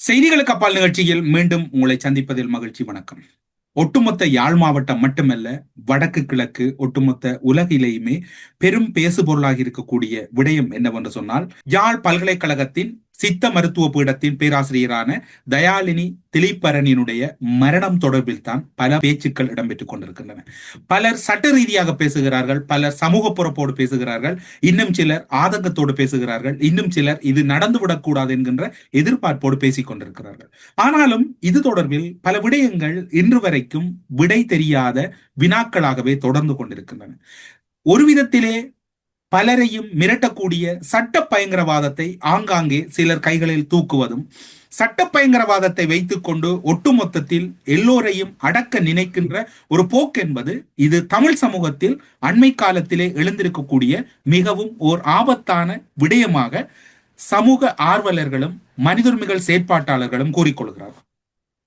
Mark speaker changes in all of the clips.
Speaker 1: செய்திகளுக்கு அப்பால் நிகழ்ச்சியில் மீண்டும் உங்களை சந்திப்பதில் மகிழ்ச்சி. வணக்கம். ஒட்டுமொத்த யாழ் மாவட்டம் மட்டுமல்ல, வடக்கு கிழக்கு ஒட்டுமொத்த உலகிலேயுமே பெரும் பேசுபொருளாக இருக்கக்கூடிய விடயம் என்னவென்று சொன்னால், யாழ் பல்கலைக்கழகத்தின் சித்த மருத்துவ பீடத்தின் பேராசிரியரான தயாலினி திலீபரனினுடைய மரணம் தொடர்பில் தான் பல பேச்சுக்கள் இடம்பெற்றுக் கொண்டிருக்கின்றன. பலர் சட்ட ரீதியாக பேசுகிறார்கள், பலர் சமூக பொறுப்போடு பேசுகிறார்கள், இன்னும் சிலர் ஆதங்கத்தோடு பேசுகிறார்கள், இன்னும் சிலர் இது நடந்துவிடக் கூடாது என்கின்ற எதிர்பார்ப்போடு பேசிக் கொண்டிருக்கிறார்கள். ஆனாலும் இது தொடர்பில் பல விடயங்கள் இன்று வரைக்கும் விடை தெரியாத வினாக்களாகவே தொடர்ந்து கொண்டிருக்கின்றன. ஒரு விதத்திலே பலரையும் மிரட்டக்கூடிய சட்ட பயங்கரவாதத்தை ஆங்காங்கே சிலர் கைகளில் தூக்குவதும், சட்ட பயங்கரவாதத்தை வைத்துக் கொண்டு ஒட்டுமொத்தத்தில் எல்லோரையும் அடக்க நினைக்கின்ற ஒரு போக்கு என்பது இது தமிழ் சமூகத்தில் அண்மை காலத்திலே எழுந்திருக்கக்கூடிய மிகவும் ஓர் ஆபத்தான விடயமாக சமூக ஆர்வலர்களும் மனிதுரிமைகள் செயற்பாட்டாளர்களும் கூறிக்கொள்கிறார்கள்.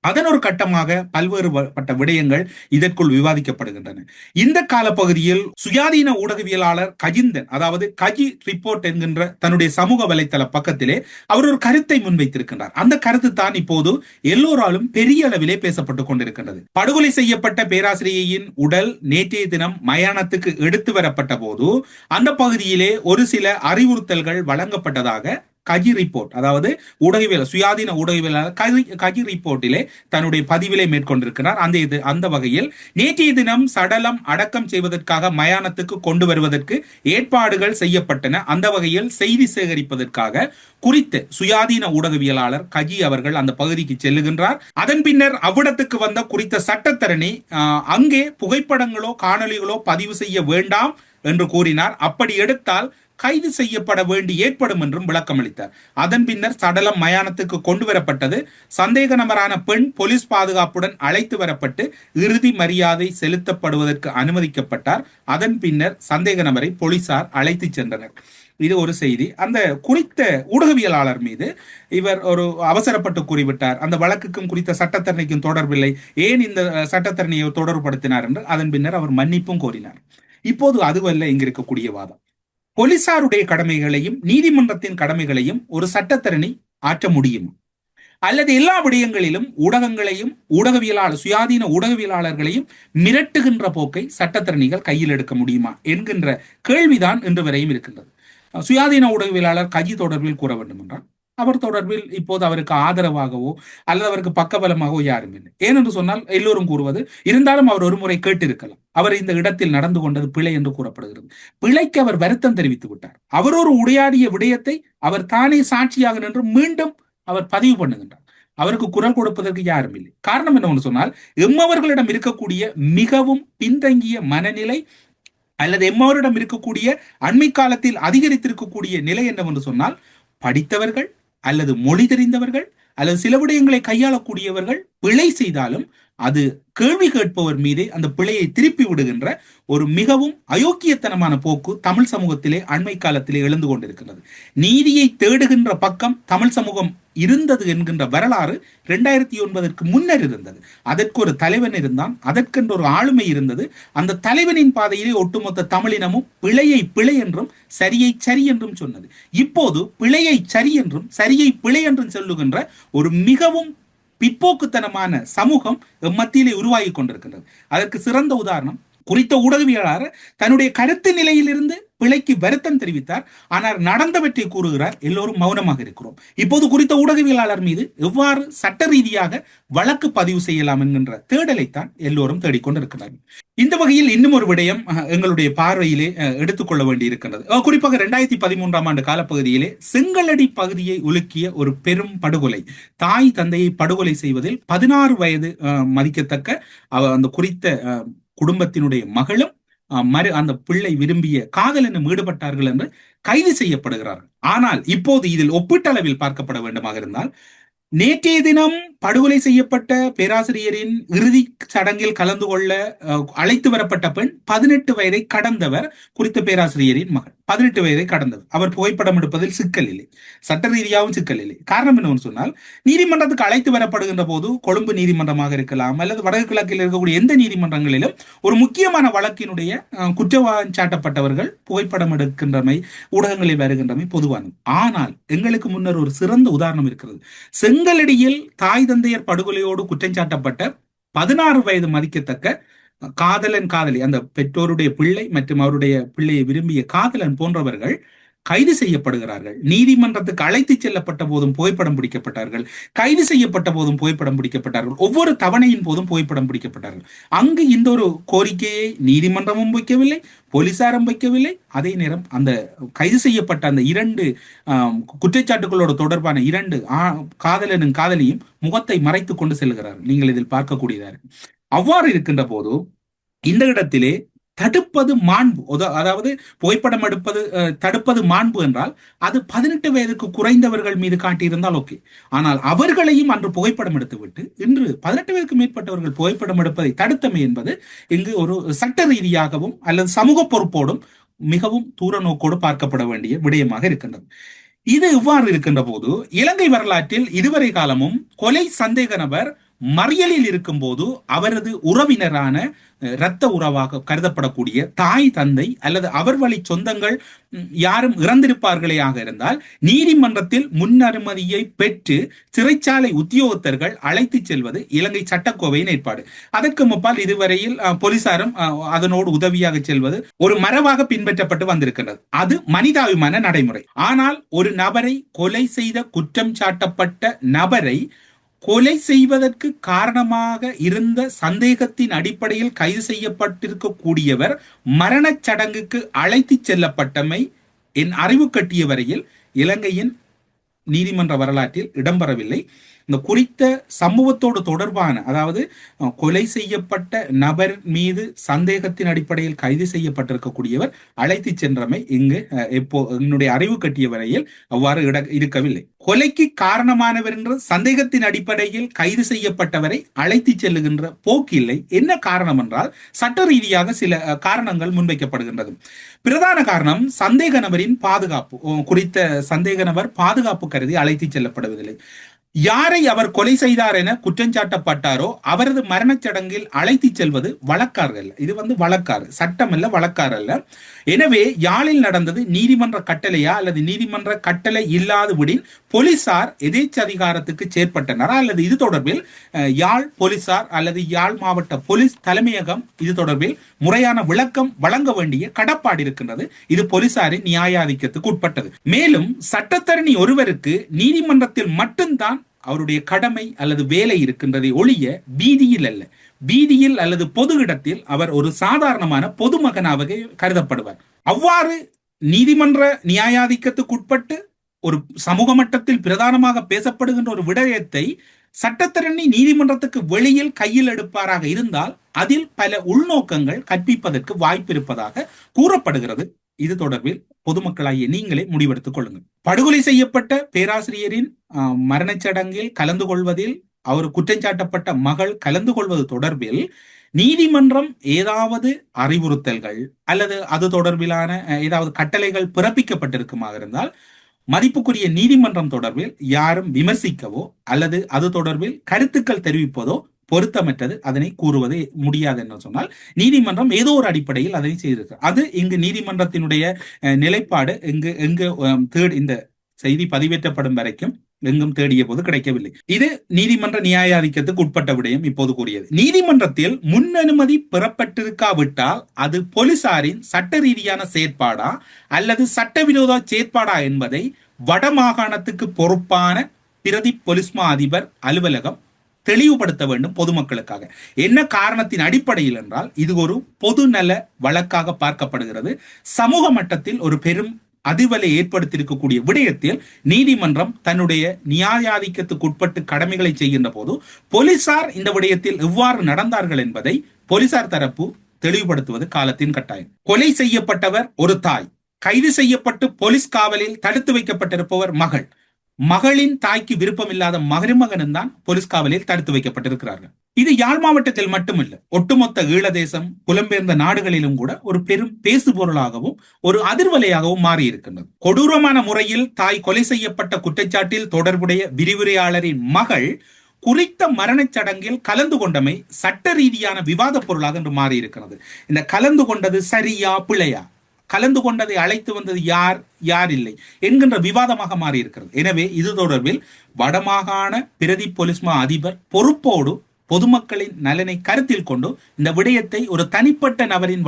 Speaker 1: அதன் ஒரு கட்டமாக பல்வேறுபட்ட விடயங்கள் இதற்குள் விவாதிக்கப்படுகின்றன. இந்த காலப்பகுதியில் சுயாதீன ஊடகவியலாளர் கஜிந்தன், அதாவது கஜி ரிப்போர்ட் என்கின்ற தன்னுடைய சமூக வலைத்தள பக்கத்திலே அவர் ஒரு கருத்தை முன்வைத்திருக்கின்றார். அந்த கருத்து தான் இப்போது எல்லோராலும் பெரிய அளவிலே பேசப்பட்டுக் கொண்டிருக்கின்றது. படுகொலை செய்யப்பட்ட பேராசிரியையின் உடல் நேற்றைய தினம் மயானத்துக்கு எடுத்து வரப்பட்ட போது அந்த பகுதியிலே ஒரு சில அறிவுறுத்தல்கள் வழங்கப்பட்டதாக கஜி ரிப்போர்ட், அதாவது ஊடகவியல் சுயாதீன ஊடகவியலாளர் கஜி ரிப்போர்ட்டிலே தன்னுடைய பதிவிலே மேற்கொண்டிருக்கிறார். அந்த வகையில் நேற்றைய தினம் சடலம் அடக்கம் செய்வதற்காக மயானத்துக்கு கொண்டு வருவதற்கு ஏற்பாடுகள் செய்யப்பட்டன. அந்த வகையில் செய்தி சேகரிப்பதற்காக குறித்த சுயாதீன ஊடகவியலாளர் கஜி அவர்கள் அந்த பகுதிக்கு செல்லுகின்றார். அதன் பின்னர் அவ்விடத்துக்கு வந்த குறித்த சட்டத்தரணி அங்கே புகைப்படங்களோ காணொலிகளோ பதிவு செய்ய வேண்டாம் என்று கூறினார். அப்படி எடுத்தால் கைது செய்யப்பட வேண்டி ஏற்படும் என்றும் விளக்கம் அளித்தார். அதன் பின்னர் சடலம் மயானத்துக்கு கொண்டு வரப்பட்டது. சந்தேக நபரான பெண் போலீஸ் பாதுகாப்புடன் அழைத்து வரப்பட்டு இறுதி மரியாதை செலுத்தப்படுவதற்கு அனுமதிக்கப்பட்டார். அதன் பின்னர் சந்தேக நபரை போலீசார் அழைத்து சென்றனர். இது ஒரு செய்தி. அந்த குறித்த ஊடகவியலாளர் மீது இவர் ஒரு அவசரப்பட்டு கூறிவிட்டார், அந்த வழக்குக்கும் குறித்த சட்டத்தரணிக்கும் தொடர்பில்லை, ஏன் இந்த சட்டத்தரணியை தொடர்புபடுத்தினார் என்று அதன் பின்னர் அவர் மன்னிப்பும் கோரினார். இப்போது அதுவல்ல இங்கு இருக்கக்கூடிய வாதம். போலீசாருடைய கடமைகளையும் நீதிமன்றத்தின் கடமைகளையும் ஒரு சட்டத்தரணி ஆற்ற முடியும், அல்லது எல்லா விடயங்களிலும் ஊடகங்களையும் சுயாதீன ஊடகவியலாளர்களையும் மிரட்டுகின்ற போக்கை சட்டத்தரணிகள் கையில் எடுக்க முடியுமா என்கின்ற கேள்விதான் இன்று வரையும் இருக்கின்றது. சுயாதீன ஊடகவியலாளர் கஜி தொடர்பில் கூற வேண்டும் என்றால் அவர் தொடர்பில் இப்போது அவருக்கு ஆதரவாகவோ அல்லது அவருக்கு பக்கபலமாகவோ யாரும் இல்லை. ஏனென்று சொன்னால் எல்லோரும் கூறுவது, இருந்தாலும் அவர் ஒரு முறை கேட்டிருக்கலாம், அவர் இந்த இடத்தில் நடந்து கொண்டது பிழை என்று கூறப்படுகிறது. பிழைக்கு அவர் வருத்தம் தெரிவித்து விட்டார். அவர் ஒரு உடையாடிய விடயத்தை அவர் தானே சாட்சியாக நின்று மீண்டும் அவர் பதிவு பண்ணுகின்றார். அவருக்கு குரல் கொடுப்பதற்கு யாரும் இல்லை. காரணம் என்னவென்று சொன்னால், எம்மவர்களிடம் இருக்கக்கூடிய மிகவும் பின்தங்கிய மனநிலை அல்லது எம்மவரிடம் இருக்கக்கூடிய அண்மை காலத்தில் அதிகரித்திருக்கக்கூடிய நிலை என்னவென்று சொன்னால், படித்தவர்கள் அல்லது மொழி தெரிந்தவர்கள் அல்லது சில விடயங்களை கையாளக்கூடியவர்கள் பிழை செய்தாலும் அது கேள்வி கேட்பவர் மீதே அந்த பிழையை திருப்பி விடுகின்ற ஒரு மிகவும் அயோக்கியத்தனமான போக்கு தமிழ் சமூகத்திலே அண்மை காலத்திலே எழுந்து கொண்டிருக்கிறது. நீதியை தேடுகின்ற பக்கம் தமிழ் சமூகம் இருந்தது என்கின்ற வரலாறு 2009 முன்னர் இருந்தது. அதற்கு ஒரு தலைவன் இருந்தான், அதற்கென்று ஒரு ஆளுமை இருந்தது. அந்த தலைவனின் பாதையிலே ஒட்டுமொத்த தமிழினமும் பிழையை பிழை என்றும் சரியை சரி என்றும் சொன்னது. இப்போது பிழையை சரி என்றும் சரியை பிழை என்றும் சொல்லுகின்ற ஒரு மிகவும் பிற்போக்குத்தனமான சமூகம் மத்தியிலே உருவாகி கொண்டிருக்கின்றது. அதற்கு சிறந்த உதாரணம் குறித்த ஊடகவியலாளர் தன்னுடைய கருத்து நிலையிலிருந்து பிழைக்கு வருத்தம் தெரிவித்தார். ஆனால் நடந்தவற்றை கூறுகிறார், எல்லோரும் மௌனமாக இருக்கிறோம். இப்போது குறித்த ஊடகவியலாளர் மீது எவ்வாறு சட்ட ரீதியாக வழக்கு பதிவு செய்யலாம் என்கின்ற தேடலைத்தான் எல்லோரும் தேடிக்கொண்டிருக்கிறார்கள். இந்த வகையில் இன்னும் ஒரு விடயம் எங்களுடைய பார்வையிலே எடுத்துக்கொள்ள வேண்டி இருக்கின்றது. குறிப்பாக 2013 ஆண்டு காலப்பகுதியிலே செங்கலடி பகுதியை உலுக்கிய ஒரு பெரும் படுகொலை, தாய் தந்தையை படுகொலை செய்வதில் 16 வயது மதிக்கத்தக்க அந்த குறித்த குடும்பத்தினுடைய மகளும் அந்த பிள்ளை விரும்பிய காதல் என்னும் ஈடுபட்டார்கள் என்று கைது செய்யப்படுகிறார்கள். ஆனால் இப்போது இதில் ஒப்பீட்டளவில் பார்க்கப்பட வேண்டுமாக இருந்தால், நேற்றைய தினம் படுகொலை செய்யப்பட்ட பேராசிரியரின் இறுதி சடங்கில் கலந்து கொள்ள அழைத்து வரப்பட்ட பெண் 18 வயதை கடந்தவர், குறித்த பேராசிரியரின் மகள் 18 வயதை கடந்தவர். அவர் புகைப்படம் எடுப்பதில் சிக்கல் இல்லை, சட்ட ரீதியாகவும் சிக்கல் இல்லை. காரணம் என்னவென்று சொன்னால், நீதிமன்றத்துக்கு அழைத்து வரப்படுகின்ற போது கொழும்பு நீதிமன்றமாக இருக்கலாம் அல்லது வடக்கு கிழக்கில் இருக்கக்கூடிய எந்த நீதிமன்றங்களிலும் ஒரு முக்கியமான வழக்கினுடைய குற்றவாளி சாட்டப்பட்டவர்கள் புகைப்படம் எடுக்கின்றமை ஊடகங்களில் வருகின்றமை பொதுவானது. ஆனால் எங்களுக்கு முன்னர் ஒரு சிறந்த உதாரணம் இருக்கிறது. செங்கலடியில் தாய் தந்தையர் படுகொலையோடு குற்றஞ்சாட்டப்பட்ட 16 வயது மதிக்கத்தக்க காதலன் காதலி, அந்த பெற்றோருடைய பிள்ளை மற்றும் அவருடைய பிள்ளையை விரும்பிய காதலன் போன்றவர்கள் கைது செய்யப்படுகிறார்கள். நீதிமன்றத்துக்கு அழைத்து செல்லப்பட்ட போதும் புகைப்படம் பிடிக்கப்பட்டார்கள், கைது செய்யப்பட்ட போதும் புகைப்படம் பிடிக்கப்பட்டார்கள், ஒவ்வொரு தவணையின் போதும் புகைப்படம் பிடிக்கப்பட்டார்கள். அங்கு இந்த ஒரு கோரிக்கையை நீதிமன்றமும் வைக்கவில்லை, போலீசாரும் வைக்கவில்லை. அதே நேரம் அந்த கைது செய்யப்பட்ட அந்த 2 குற்றச்சாட்டுகளோடு தொடர்பான 2 காதலனும் காதலியும் முகத்தை மறைத்துக் கொண்டு செல்கிறார்கள். நீங்கள் இதில் பார்க்கக்கூடியதாக. அவ்வாறு இருக்கின்ற போது இந்த இடத்திலே தடுப்பது மாண்பு, அதாவது புகைப்படம் எடுப்பது தடுப்பது மாண்பு என்றால் அது 18 வயதுக்கு குறைந்தவர்கள் மீது காட்டியிருந்தால் ஓகே. ஆனால் அவர்களையும் அன்று புகைப்படம் எடுத்துவிட்டு இன்று 18 வயதுக்கு மேற்பட்டவர்கள் புகைப்படம் எடுப்பதை தடுத்தமை என்பது இங்கு ஒரு சட்ட ரீதியாகவும் அல்லது சமூக பொறுப்போடும் மிகவும் தூர நோக்கோடு பார்க்கப்பட வேண்டிய விடயமாக இருக்கின்றது. இது இவ்வாறு இருக்கின்ற போது இலங்கை வரலாற்றில் இதுவரை காலமும் கொலை சந்தேக நபர் மறியலில் இருக்கும் போது அவரது உறவினரான இரத்த உறவாக கருதப்படக்கூடிய தாய் தந்தை அல்லது அவர் வழி சொந்தங்கள் யாரும் இறந்திருப்பார்களேயாக இருந்தால் நீதிமன்றத்தில் முன் அனுமதியை பெற்று சிறைச்சாலை உத்தியோகத்தர்கள் அழைத்து செல்வது இலங்கை சட்டக்கோவையின் ஏற்பாடு. அதற்கு முப்பால் இதுவரையில் போலீசாரும் அதனோடு உதவியாக செல்வது ஒரு மரபாக பின்பற்றப்பட்டு வந்திருக்கின்றது. அது மனிதாபிமான நடைமுறை. ஆனால் ஒரு நபரை கொலை செய்த குற்றம் சாட்டப்பட்ட நபரை கொலை செய்வதற்கு காரணமாக இருந்த சந்தேகத்தின் அடிப்படையில் கைது செய்யப்பட்டிருக்கக்கூடியவர் மரணச் சடங்குக்கு அழைத்து செல்லப்பட்டமை என் அறிவு கட்டிய வரையில் இலங்கையின் நீதிமன்ற வரலாற்றில் இடம்பெறவில்லை. இந்த குறித்த சம்பவத்தோடு தொடர்பான, அதாவது கொலை செய்யப்பட்ட நபர் மீது சந்தேகத்தின் அடிப்படையில் கைது செய்யப்பட்டிருக்கக்கூடியவர் அழைத்து சென்றமை இங்கு என்னுடைய அறிவு கட்டிய வரையில் அவ்வாறு இருக்கவில்லை. கொலைக்கு காரணமானவர் என்ற சந்தேகத்தின் அடிப்படையில் கைது செய்யப்பட்டவரை அழைத்து செல்லுகின்ற போக்கில்லை. என்ன காரணம் என்றால் சட்ட ரீதியாக சில காரணங்கள் முன்வைக்கப்படுகின்றது. பிரதான காரணம் சந்தேக நபரின் பாதுகாப்பு. குறித்த சந்தேக நபர் பாதுகாப்பு கருதி அழைத்து செல்லப்படுவதில்லை. யாரை அவர் கொலை செய்தார் என குற்றஞ்சாட்டப்பட்டாரோ அவரது மரணச் சடங்கில் அழைத்து செல்வது வழக்காறு. இது வழக்காறு, சட்டம் அல்ல, வழக்காறு அல்ல. எனவே யாழில் நடந்தது நீதிமன்ற கட்டளையா அல்லது நீதிமன்ற கட்டளை இல்லாதபடின் போலீசார் எதேச்ச அதிகாரத்துக்கு செயற்பட்டனரா அல்லது இது தொடர்பில் யாழ் போலீசார் அல்லது யாழ் மாவட்ட போலீஸ் தலைமையகம் இது தொடர்பில் முறையான விளக்கம் வழங்க வேண்டிய கடப்பாடு இருக்கின்றது. இது போலீசாரின் நியாயாதிக்கத்துக்கு உட்பட்டது. மேலும் சட்டத்தரணி ஒருவருக்கு நீதிமன்றத்தில் மட்டும்தான் அவருடைய கடமை அல்லது வேலை இருக்கின்றதை ஒழிய வீதியில் அல்ல. வீதியில் அல்லது பொது இடத்தில் அவர் ஒரு சாதாரணமான பொதுமகனாக கருதப்படுவார். அவ்வாறு நீதிமன்ற நியாயாதிக்கத்துக்கு உட்பட்டு ஒரு சமூக மட்டத்தில் பிரதானமாக பேசப்படுகின்ற ஒரு விடயத்தை சட்டத்தரணி நீதிமன்றத்துக்கு வெளியில் கையில் எடுப்பாராக இருந்தால் அதில் பல உள்நோக்கங்கள் கற்பிப்பதற்கு வாய்ப்பு இருப்பதாக கூறப்படுகிறது. இது தொடர்பில் பொதுமக்களாகிய நீங்களே முடிவெடுத்துக் கொள்ளுங்கள். படுகொலை செய்யப்பட்ட பேராசிரியரின் மரணச் சடங்கில் கலந்து கொள்வதில் அவர் குற்றஞ்சாட்டப்பட்ட மகள் கலந்து கொள்வது தொடர்பில் நீதிமன்றம் ஏதாவது அறிவுறுத்தல்கள் அல்லது அது தொடர்பிலான ஏதாவது கட்டளைகள் பிறப்பிக்கப்பட்டிருக்குமாக இருந்தால் மதிப்புக்குரிய நீதிமன்றம் தொடர்பில் யாரும் விமர்சிக்கவோ அல்லது அது தொடர்பில் கருத்துக்கள் தெரிவிப்பதோ பொருத்தமற்றது, அதனை கூறுவது முடியாது என்று சொன்னால் நீதிமன்றம் ஏதோ ஒரு அடிப்படையில் அதனை செய்திருக்கு. அது இங்கு நீதிமன்றத்தினுடைய நிலைப்பாடு எங்கு இந்த செய்தி பதிவேற்றப்படும் வரைக்கும் எங்கும் தேடிய போது கிடைக்கவில்லை. இது நீதிமன்ற நியாயாதிக்கத்துக்கு உட்பட்ட விடயம். இப்போது கூறியது நீதிமன்றத்தில் முன் அனுமதி பெறப்பட்டிருக்காவிட்டால் அது போலீசாரின் சட்ட ரீதியான செயற்பாடா அல்லது சட்டவிரோத செயற்பாடா என்பதை வடமாகாணத்துக்கு பொறுப்பான பிரதி பொலிஸ்மா அதிபர் அலுவலகம் தெளிவுபடுத்த வேண்டும் பொதுமக்களுக்காக. என்ன காரணத்தின் அடிப்படையில் என்றால் இது ஒரு பொது நல வழக்காக பார்க்கப்படுகிறது. சமூக மட்டத்தில் ஒரு பெரும் அதிர்வலை ஏற்படுத்தியிருக்கக்கூடிய விடயத்தில் நீதிமன்றம் தன்னுடைய நியாயாதிக்கத்துக்கு உட்பட்டு கடமைகளை செய்கின்ற போது போலீசார் இந்த விடயத்தில் எவ்வாறு நடந்தார்கள் என்பதை போலீசார் தரப்பு தெளிவுபடுத்துவது காலத்தின் கட்டாயம். கொலை செய்யப்பட்டவர் ஒரு தாய், கைது செய்யப்பட்டு போலீஸ் காவலில் தடுத்து வைக்கப்பட்டிருப்பவர் மகள், மகளின் தாய்க்கு விருப்பம் இல்லாத மருமகனும் தான் போலீஸ் காவலில் தடுத்து வைக்கப்பட்டிருக்கிறார்கள். இது யாழ் மாவட்டத்தில் மட்டுமல்ல, ஒட்டுமொத்த ஈழதேசம் புலம்பெயர்ந்த நாடுகளிலும் கூட ஒரு பெரும் பேசு பொருளாகவும் ஒரு அதிர்வலையாகவும் மாறி இருக்கின்றது. கொடூரமான முறையில் தாய் கொலை செய்யப்பட்ட குற்றச்சாட்டில் தொடர்புடைய விரிவுரையாளரின் மகள் குறித்த மரணச் சடங்கில் கலந்து கொண்டமை சட்ட ரீதியான விவாத பொருளாக என்று மாறி இருக்கிறது. இந்த கலந்து கொண்டது சரியா பிழையா, கலந்து கொண்டதை அழைத்து வந்தது யார், யார் இல்லை என்கின்ற விவாதமாக மாறி இருக்கிறது. எனவே இது தொடர்பில் வடமாகாண பிரதி போலீஸ் மா அதிபர் பொறுப்போடு பொதுமக்களின் நலனை கருத்தில் கொண்டு இந்த விடயத்தை ஒரு தனிப்பட்ட நபரின்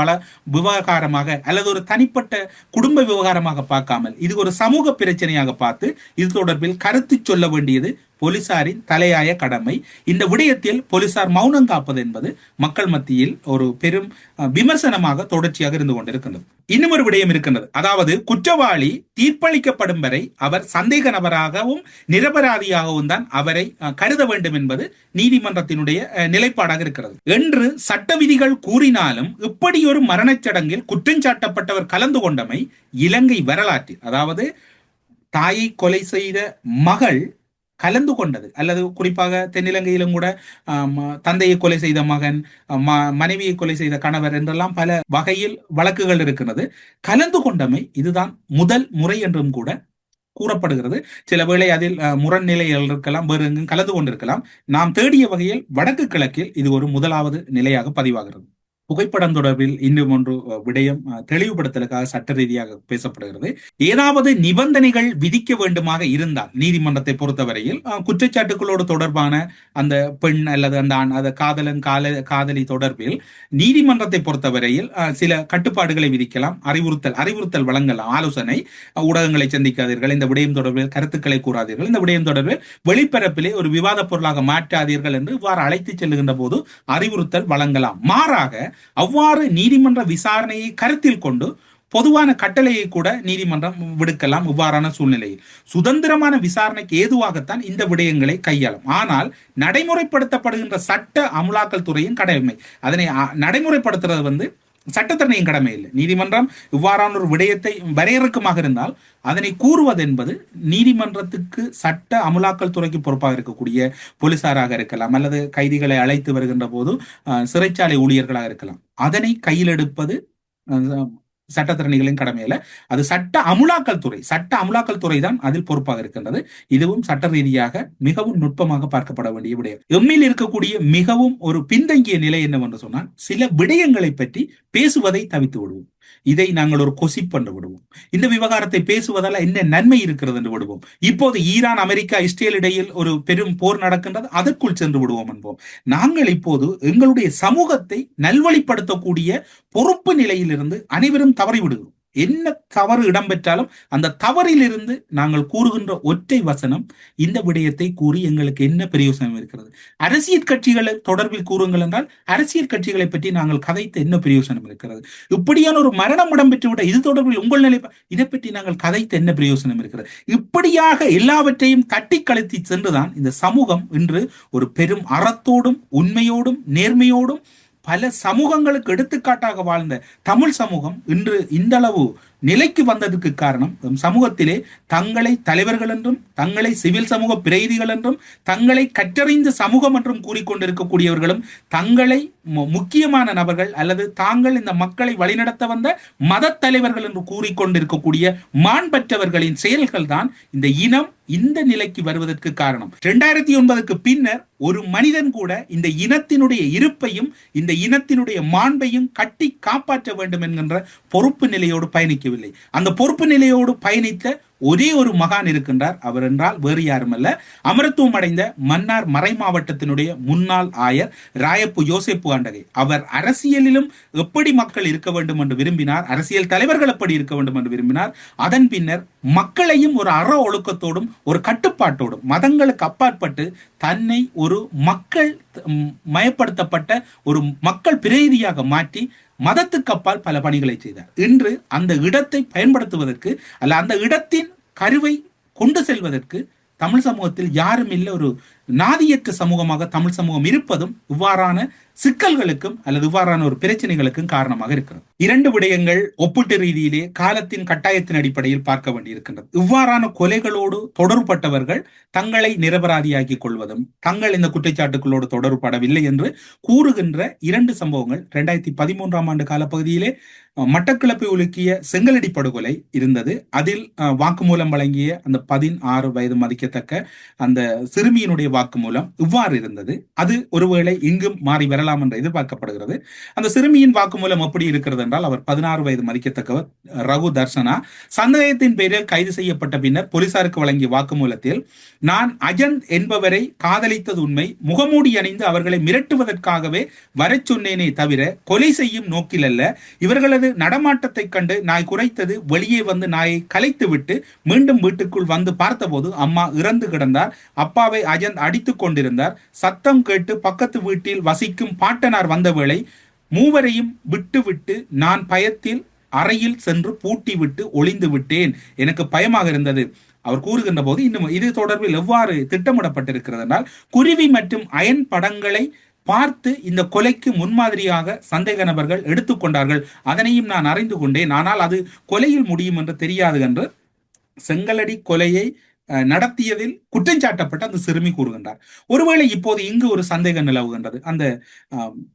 Speaker 1: விவகாரமாக அல்லது ஒரு தனிப்பட்ட குடும்ப விவகாரமாக பார்க்காமல் இது ஒரு சமூக பிரச்சனையாக பார்த்து இது தொடர்பில் கருத்து சொல்ல வேண்டியது போலீசாரின் தலையாய கடமை. இந்த விடயத்தில் போலீசார் மௌனம் காப்பது என்பது மக்கள் மத்தியில் ஒரு பெரும் விமர்சனமாக தொடர்ச்சியாக இருந்து கொண்டிருக்கின்றது. இன்னும் ஒரு விடயம் இருக்கின்றது. அதாவது குற்றவாளி தீர்ப்பளிக்கப்படும் வரை அவர் சந்தேக நபராகவும் நிரபராதியாகவும் தான் அவரை கருத வேண்டும் என்பது நீதிமன்றத்தினுடைய நிலைப்பாடாக இருக்கிறது என்று சட்ட விதிகள் கூறினாலும் இப்படி ஒரு மரணச்சடங்கில் குற்றஞ்சாட்டப்பட்டவர் கலந்து கொண்டமை இலங்கை வரலாற்றில், அதாவது தாயை கொலை செய்த மகள் கலந்து கொண்டது, அல்லது குறிப்பாக தென்னிலங்கையிலும் கூட தந்தையை கொலை செய்த மகன், மனைவியை கொலை செய்த கணவர் என்றெல்லாம் பல வகையில் வழக்குகள் இருக்கிறது. கலந்து கொண்டமை இதுதான் முதல் முறை என்றும் கூட கூறப்படுகிறது. சில வேளை அதில் முரண்நிலைகள் இருக்கலாம், வேறு எங்கும் கலந்து கொண்டிருக்கலாம். நாம் தேடிய வகையில் வடக்கு கிழக்கில் இது ஒரு முதலாவது நிலையாக பதிவாகிறது. புகைப்படம் தொடர்பில் இன்னும் ஒன்று விடயம் தெளிவுபடுத்தலுக்காக சட்ட ரீதியாக பேசப்படுகிறது. ஏதாவது நிபந்தனைகள் விதிக்க வேண்டுமாக இருந்தால் நீதிமன்றத்தை பொறுத்தவரையில் குற்றச்சாட்டுகளோடு தொடர்பான அந்த பெண் அல்லது அந்த காதலன் காதலி தொடர்பில் நீதிமன்றத்தை பொறுத்தவரையில் சில கட்டுப்பாடுகளை விதிக்கலாம், அறிவுறுத்தல் வழங்கலாம், ஆலோசனை, ஊடகங்களை சந்திக்காதீர்கள், இந்த விடயம் தொடர்பில் கருத்துக்களை கூறாதீர்கள், இந்த விடயம் தொடர்பில் வெளிப்பரப்பிலே ஒரு விவாத பொருளாக மாற்றாதீர்கள் என்று இவ்வாறு அழைத்து செல்லுகின்ற போது அறிவுறுத்தல் வழங்கலாம். மாறாக அவ்வாறு நீதிமன்ற விசாரணையை கருத்தில் கொண்டு பொதுவான கட்டளையை கூட நீதிமன்றம் விடுக்கலாம். இவ்வாறான சூழ்நிலையில் சுதந்திரமான விசாரணைக்கு ஏதுவாகத்தான் இந்த விடயங்களை கையாளும். ஆனால் நடைமுறைப்படுத்தப்படுகின்ற சட்ட அமுலாக்கல் துறையின் கடமை, அதனை நடைமுறைப்படுத்துறது சட்டத்தரணையின் கடமை இல்லை. நீதிமன்றம் இவ்வாறான ஒரு விடயத்தை வரையறுக்குமாக இருந்தால் அதனை கூறுவது என்பது நீதிமன்றத்துக்கு சட்ட அமுலாக்கல் துறைக்கு பொறுப்பாக இருக்கக்கூடிய போலீசாராக இருக்கலாம், அல்லது கைதிகளை அழைத்து வருகின்ற போது சிறைச்சாலை ஊழியர்களாக இருக்கலாம். அதனை கையில் எடுப்பது சட்டத்தரணிகளின் கடமையில, அது சட்ட அமுலாக்கல் துறை தான் அதில் பொறுப்பாக இருக்கின்றது. இதுவும் சட்ட ரீதியாக மிகவும் நுட்பமாக பார்க்கப்பட வேண்டிய விடயம். எம்மில் இருக்கக்கூடிய மிகவும் ஒரு பின்தங்கிய நிலை என்னவென்று சொன்னால், சில விடயங்களை பற்றி பேசுவதை தவித்து விடுவோம். இதை நாங்கள் ஒரு கொசிப் பண்ண விடுவோம். இந்த விவகாரத்தை பேசுவதால் என்ன நன்மை இருக்கிறது என்று விடுவோம். இப்போது ஈரான், அமெரிக்கா, இஸ்ரேல் இடையில் ஒரு பெரும் போர் நடக்கின்றது, அதற்குள் சென்று விடுவோம் என்போம். நாங்கள் இப்போது எங்களுடைய சமூகத்தை நல்வழிப்படுத்தக்கூடிய பொறுப்பு நிலையிலிருந்து அனைவரும் தவறி விடுகிறோம். என்ன தவறு இடம்பெற்றாலும் அந்த தவறிலிருந்து நாங்கள் கூறுகின்ற ஒற்றை வசனம், இந்த விடயத்தை கூறி எங்களுக்கு என்ன பிரயோசனம் இருக்கிறது? அரசியல் கட்சிகளை தொடர்பில் கூறுங்கள் என்றால், அரசியல் கட்சிகளை பற்றி நாங்கள் கதைத்து என்ன பிரயோசனம் இருக்கிறது? இப்படியான ஒரு மரணம் இடம்பெற்று விட இது தொடர்பில் உங்கள் நிலை, இதை பற்றி நாங்கள் கதைத்து என்ன பிரயோசனம் இருக்கிறது? இப்படியாக எல்லாவற்றையும் தட்டி கழித்து சென்றுதான் இந்த சமூகம் இன்று ஒரு பெரும் அறத்தோடும் உண்மையோடும் நேர்மையோடும் பல சமூகங்களுக்கு எடுத்துக்காட்டாக வாழ்ந்த தமிழ் சமூகம் இன்று இந்த அளவு நிலைக்கு வந்ததுக்கு காரணம், சமூகத்திலே தங்களை தலைவர்கள் என்றும் தங்களை சிவில் சமூக பிரதிநிதிகள் என்றும் தங்களை கற்றறிந்த சமூகம் என்றும் கூறிக்கொண்டிருக்கக்கூடியவர்களும் தங்களை முக்கியமான நபர்கள் அல்லது தாங்கள் இந்த மக்களை வழிநடத்த வந்த மத தலைவர்கள் என்று கூறிக்கொண்டிருக்கக்கூடிய மாண்பற்றவர்களின் செயல்கள் தான் இந்த இனம் இந்த நிலைக்கு வருவதற்கு காரணம். 2009க்கு பின்னர் ஒரு மனிதன் கூட இந்த இனத்தினுடைய இருப்பையும் இந்த இனத்தினுடைய மாண்பையும் கட்டி காப்பாற்ற வேண்டும் என்கின்ற பொறுப்பு நிலையோடு பயணிக்கவில்லை. அந்த பொறுப்பு நிலையோடு பயணித்த ஒரே ஒரு மகான் இருக்கின்றார். அவர் என்றால் வேறு யாரும் அல்ல, அமரத்துவம் அடைந்த மன்னார் மறை மாவட்டத்தினுடைய முன்னாள் ஆயர் ராயப்பு யோசேப்பு ஆண்டகை. அவர் அரசியலிலும் எப்படி மக்கள் இருக்க வேண்டும் என்று விரும்பினார், அரசியல் தலைவர்கள் எப்படி இருக்க வேண்டும் என்று விரும்பினார். அதன் பின்னர் மக்களையும் ஒரு அற ஒழுக்கத்தோடும் ஒரு கட்டுப்பாட்டோடும் மதங்களுக்கு அப்பாற்பட்டு தன்னை ஒரு மக்கள் மயப்படுத்தப்பட்ட ஒரு மக்கள் பிரதிநிதியாக மாற்றி மதத்துக்கு அப்பால் பல பணிகளை செய்தார். இன்று அந்த இடத்தை பயன்படுத்துவதற்கு அல்ல அந்த இடத்தின் கருவை கொண்டு செல்வதற்கு தமிழ் சமூகத்தில் யாரும் இல்லை. ஒரு நாதியற்ற சமூகமாக தமிழ் சமூகம் இருப்பதும் இவ்வாறான சிக்கல்களுக்கும் அல்லது இவ்வாறான ஒரு பிரச்சனைகளுக்கும் காரணமாக இருக்கிறது. இரண்டு விடயங்கள் ஒப்பீட்டு ரீதியிலே காலத்தின் கட்டாயத்தின் அடிப்படையில் பார்க்க வேண்டியிருக்கின்றது. இவ்வாறான கொலைகளோடு தொடர்பட்டவர்கள் தங்களை நிரபராதியாக்கிக் கொள்வதும் தங்கள் இந்த குற்றச்சாட்டுகளோடு தொடர்படவில்லை என்று கூறுகின்ற இரண்டு சம்பவங்கள் 2013ஆம் ஆண்டு காலப்பகுதியிலே மட்டக்களப்பை உலுக்கிய செங்கலடி படுகொலை இருந்தது. அதில் வாக்குமூலம் வழங்கிய அந்த 16 வயது மதிக்கத்தக்க அந்த சிறுமியினுடைய வாக்குமூலம் இவ்வாறு இருந்தது. அது ஒருவேளை இங்கும் மாறி வரலாம் என்று எதிர்பார்க்கப்படுகிறது. அந்த சிறுமியின் வாக்குமூலம் எப்படி இருக்கிறது என்றால், அவர் 16 வயது மதிக்கத்தக்கவர் ரகு தர்சனா. சந்தேகத்தின் பேரில் கைது செய்யப்பட்ட பின்னர் போலீசாருக்கு வழங்கிய வாக்குமூலத்தில், நான் அஜந்த் என்பவரை காதலித்தது உண்மை, முகமூடி அணிந்து அவர்களை மிரட்டுவதற்காகவே வரச் சொன்னேனே தவிர கொலை செய்யும் நோக்கில் அல்ல. இவர்களது நடமாட்டத்தை கண்டு நாய் குறைத்தது, வெளியே வந்து நாயை கலைத்துவிட்டு மீண்டும் வீட்டுக்குள் வந்து பார்த்தபோது அம்மா இறந்து கிடந்தார். அப்பாவை அஜந்த் அடித்துக் கொண்டிருந்தார். சத்தம் கேட்டு பக்கத்து வீட்டில் வசிக்கும் பாட்டனார் வந்த வேளை மூவரையும் விட்டு நான் பயத்தில் அறையில் சென்று பூட்டி விட்டு ஒளிந்து விட்டேன். எனக்கு பயமாக இருந்தது. அவர் கூறுகின்ற போது இன்னும் இது தொடர்பில் எவ்வாறு திட்டமிடப்பட்டிருக்கிறது என்றால், குருவி மற்றும் அயன் படங்களை பார்த்து இந்த கொலைக்கு முன்மாதிரியாக சந்தேக நபர்கள் எடுத்துக்கொண்டார்கள். அதனையும் நான் அறிந்து கொண்டேன். ஆனால் அது கொலையில் முடியும் என்று தெரியாது என்று செங்கலடி கொலையை நடத்தியதில் குற்றஞ்சாட்டப்பட்ட அந்த சிறுமி கூறுகின்றார். ஒருவேளை இப்போது இங்கு ஒரு சந்தேகம் நிலவுகின்றது. அந்த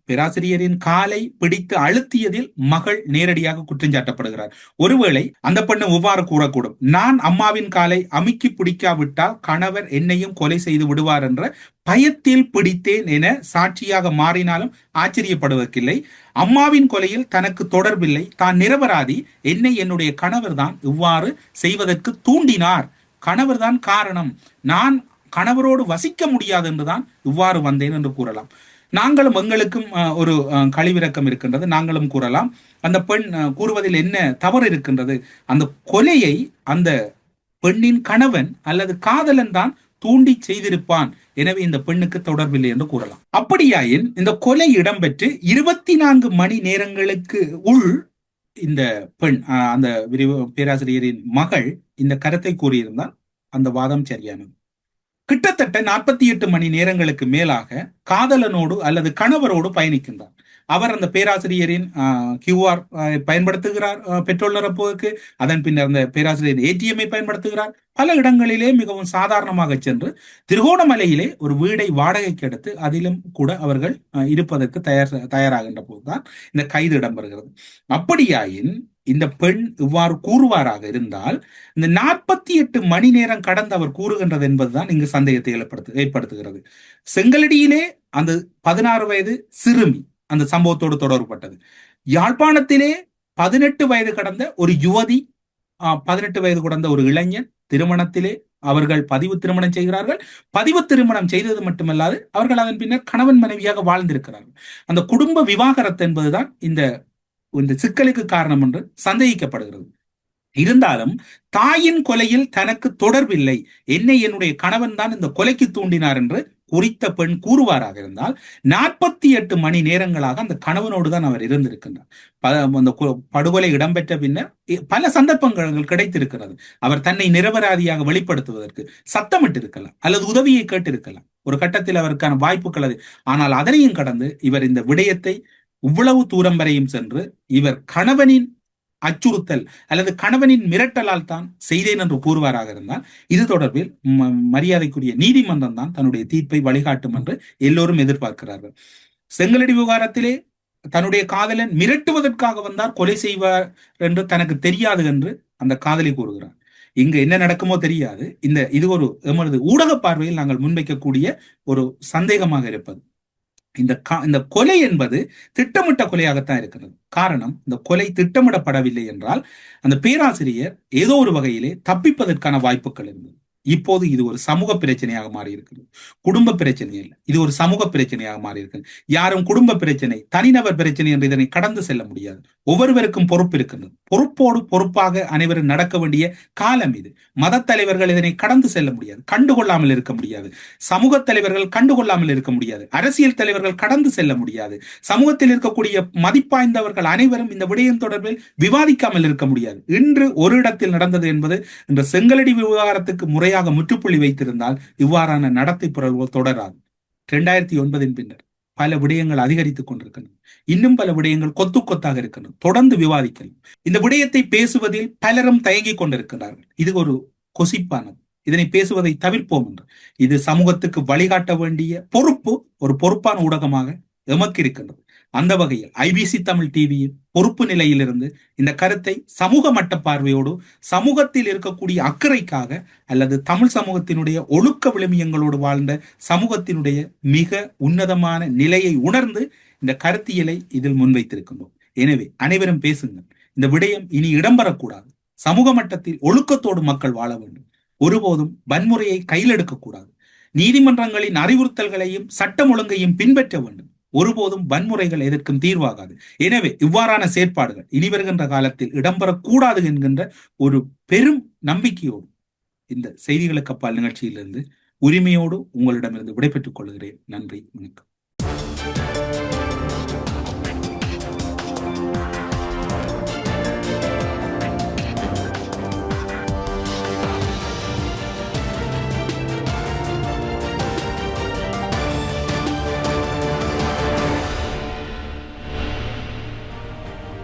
Speaker 1: பேராசிரியரின் காலை பிடித்து அழுத்தியதில் மகள் நேரடியாக குற்றஞ்சாட்டப்படுகிறார். ஒருவேளை அந்த பெண்ணு இவ்வாறு கூறக்கூடும், நான் அம்மாவின் காலை அமுக்கி பிடிக்காவிட்டால் கணவர் என்னையும் கொலை செய்து விடுவார் என்ற பயத்தில் பிடித்தேன் என சாட்சியாக மாறினாலும் ஆச்சரியப்படுவதற்கில்லை. அம்மாவின் கொலையில் தனக்கு தொடர்பில்லை, தான் நிரபராதி, என்னை என்னுடைய கணவர் தான் இவ்வாறு செய்வதற்கு தூண்டினார், கணவர் தான் காரணம், நான் கணவரோடு வசிக்க முடியாது என்றுதான் இவ்வாறு வந்தேன் என்று கூறலாம். நாங்களும் எங்களுக்கும் ஒரு கழிவிறக்கம் இருக்கின்றது, நாங்களும் கூறலாம். அந்த பெண் கூறுவதில் என்ன தவறு இருக்கின்றது? அந்த கொலையை அந்த பெண்ணின் கணவன் அல்லது காதலன் தான் தூண்டி செய்திருப்பான். எனவே இந்த பெண்ணுக்கு தொடர்பில்லை என்று கூறலாம். அப்படியாயின் இந்த கொலை இடம்பெற்று 24 மணி நேரங்களுக்கு உள் இந்த பெண் அந்த பேராசிரியரின் மகள் இந்த கருத்தை கூறியிருந்தால் அந்த வாதம் சரியானது. கிட்டத்தட்ட 48 மணி நேரங்களுக்கு மேலாக காதலனோடு அல்லது கணவரோடு பயணிக்கின்றார். அவர் அந்த பேராசிரியரின் QR பயன்படுத்துகிறார் பெட்ரோல் நிரப்புவதற்கு. அதன் பின்னர் அந்த பேராசிரியர் ATM பயன்படுத்துகிறார். பல இடங்களிலே மிகவும் சாதாரணமாக சென்று திருகோணமலையிலே ஒரு வீடை வாடகைக்கு எடுத்து அதிலும் கூட அவர்கள் இருப்பதற்கு தயாராகின்ற போதுதான் இந்த கைது இடம்பெறுகிறது. அப்படியாயின் இந்த பெண் இவ்வாறு கூறுவாராக இருந்தால், இந்த 48 மணி நேரம் கடந்து அவர் கூறுகின்றது என்பதுதான் இங்கு சந்தேகத்தை ஏற்படுத்துகிறது. செங்கலடியிலே அந்த 16 வயது சிறுமி அந்த சம்பவத்தோடு தொடர்புபட்டது. யாழ்ப்பாணத்திலே 18 வயது கடந்த ஒரு யுவதி, 18 வயது கடந்த ஒரு இளைஞன் திருமணத்திலே அவர்கள் பதிவு திருமணம் செய்கிறார்கள். பதிவு திருமணம் செய்தது மட்டுமல்லாது அவர்கள் அதன் பின்னர் கணவன் மனைவியாக வாழ்ந்திருக்கிறார்கள். அந்த குடும்ப விவாகரத்து என்பதுதான் இந்த சிக்கலுக்கு காரணம் என்று சந்தேகிக்கப்படுகிறது. இருந்தாலும் தாயின் கொலையில் தனக்கு தொடர்பில்லை, என்னை என்னுடைய கணவன் தான் இந்த கொலைக்கு தூண்டினார் என்று குறித்த பெண் கூறுவாராக இருந்தால் 48 மணி நேரங்களாக அந்த கணவனோடு தான் அவர் இருந்திருக்கின்றார். அந்த படுகொலை இடம்பெற்ற பின்னர் பல சந்தர்ப்பங்கள் கிடைத்திருக்கிறது. அவர் தன்னை நிரபராதியாக வெளிப்படுத்துவதற்கு சத்தமிட்டு இருக்கலாம் அல்லது உதவியை கேட்டிருக்கலாம். ஒரு கட்டத்தில் அவருக்கான வாய்ப்புகள் அது. ஆனால் அதனையும் கடந்து இவர் இந்த விடயத்தை இவ்வளவு தூரம் வரையும் சென்று இவர் கணவனின் அச்சுறுத்தல் அல்லது கணவனின் மிரட்டலால் தான் செய்தேன் என்று கூறுவாராக இருந்தால் இது தொடர்பில் மரியாதைக்குரிய நீதிமன்றம் தான் தன்னுடைய தீர்ப்பை வழிகாட்டும் என்று எல்லோரும் எதிர்பார்க்கிறார்கள். செங்கலடி விவகாரத்திலே தன்னுடைய காதலன் மிரட்டுவதற்காக வந்தார், கொலை செய்வார் என்று தனக்கு தெரியாது என்று அந்த காதலி கூறுகிறார். இங்கு என்ன நடக்குமோ தெரியாது. இது ஒரு எமது ஊடக பார்வையில் நாங்கள் முன்வைக்கக்கூடிய ஒரு சந்தேகமாக இருப்பது. இந்த கொலை என்பது திட்டமிட்ட கொலையாகத்தான் இருக்கிறது. காரணம், இந்த கொலை திட்டமிடப்படவில்லை என்றால் அந்த பேராசிரியர் ஏதோ ஒரு வகையிலே தப்பிப்பதற்கான வாய்ப்புகள் இருந்தது. இப்போது இது ஒரு சமூக பிரச்சனையாக மாறி இருக்கிறது. குடும்ப பிரச்சனை இல்லை, இது ஒரு சமூக பிரச்சனையாக மாறி இருக்கிறது. யாரும் குடும்ப பிரச்சனை, தனிநபர் பிரச்சனை என்று இதனை கடந்து செல்ல முடியாது. ஒவ்வொருவருக்கும் பொறுப்பு இருக்கின்றது. பொறுப்போடு பொறுப்பாக அனைவரும் நடக்க வேண்டிய காலம் இது. மத தலைவர்கள் இதனை கடந்து செல்ல முடியாது, கண்டுகொள்ளாமல் இருக்க முடியாது. சமூக தலைவர்கள் கண்டுகொள்ளாமல் இருக்க முடியாது. அரசியல் தலைவர்கள் கடந்து செல்ல முடியாது. சமூகத்தில் இருக்கக்கூடிய மதிப்பாய்ந்தவர்கள் அனைவரும் இந்த விடயம் தொடர்பில் விவாதிக்காமல் இருக்க முடியாது. இன்று ஒரு இடத்தில் நடந்தது என்பது இந்த செங்கலடி விவகாரத்துக்கு முறையாக முற்றுப்புள்ளி வைத்திருந்தால் இவ்வாறான நடத்தை புரள்கள் தொடராது. 2009 பின்னர் பல விடயங்கள் அதிகரித்துக் கொண்டிருக்கின்றன. இன்னும் பல விடயங்கள் கொத்து கொத்தாக இருக்கின்றன. தொடர்ந்து விவாதிக்கலாம். இந்த விடயத்தை பேசுவதில் பலரும் தயங்கிக் கொண்டிருக்கிறார்கள். இது ஒரு கொசிப்பானது. இதனை பேசுவதை தவிர்ப்போம் என்று இது சமூகத்துக்கு வழிகாட்ட வேண்டிய பொறுப்பு ஒரு பொறுப்பான ஊடகமாக எமக்கு இருக்கின்றது. அந்த வகையில் ஐபிசி தமிழ் டிவியின் பொறுப்பு நிலையிலிருந்து இந்த கருத்தை சமூக மட்ட பார்வையோடு சமூகத்தில் இருக்கக்கூடிய அக்கறைக்காக அல்லது தமிழ் சமூகத்தினுடைய ஒழுக்க விழுமியங்களோடு வாழ்ந்த சமூகத்தினுடைய மிக உன்னதமான நிலையை உணர்ந்து இந்த கருத்தியலை இதில் முன்வைத்திருக்கின்றோம். எனவே அனைவரும் பேசுங்கள். இந்த விடயம் இனி இடம்பெறக்கூடாது. சமூக மட்டத்தில் ஒழுக்கத்தோடு மக்கள் வாழ வேண்டும். ஒருபோதும் வன்முறையை கையில் எடுக்கக்கூடாது. நீதிமன்றங்களின் அறிவுறுத்தல்களையும் சட்டம் ஒழுங்கையும் பின்பற்ற வேண்டும். ஒருபோதும் வன்முறைகள் எதற்கும் தீர்வாகாது. எனவே இவ்வாறான செயற்பாடுகள் இனி வருகின்ற காலத்தில் இடம்பெறக்கூடாது என்கின்ற ஒரு பெரும் நம்பிக்கையோடு இந்த செய்திகளுக்கு அப்பால் நிகழ்ச்சியிலிருந்து உரிமையோடு உங்களிடமிருந்து விடைபெற்றுக் கொள்கிறேன். நன்றி, வணக்கம்.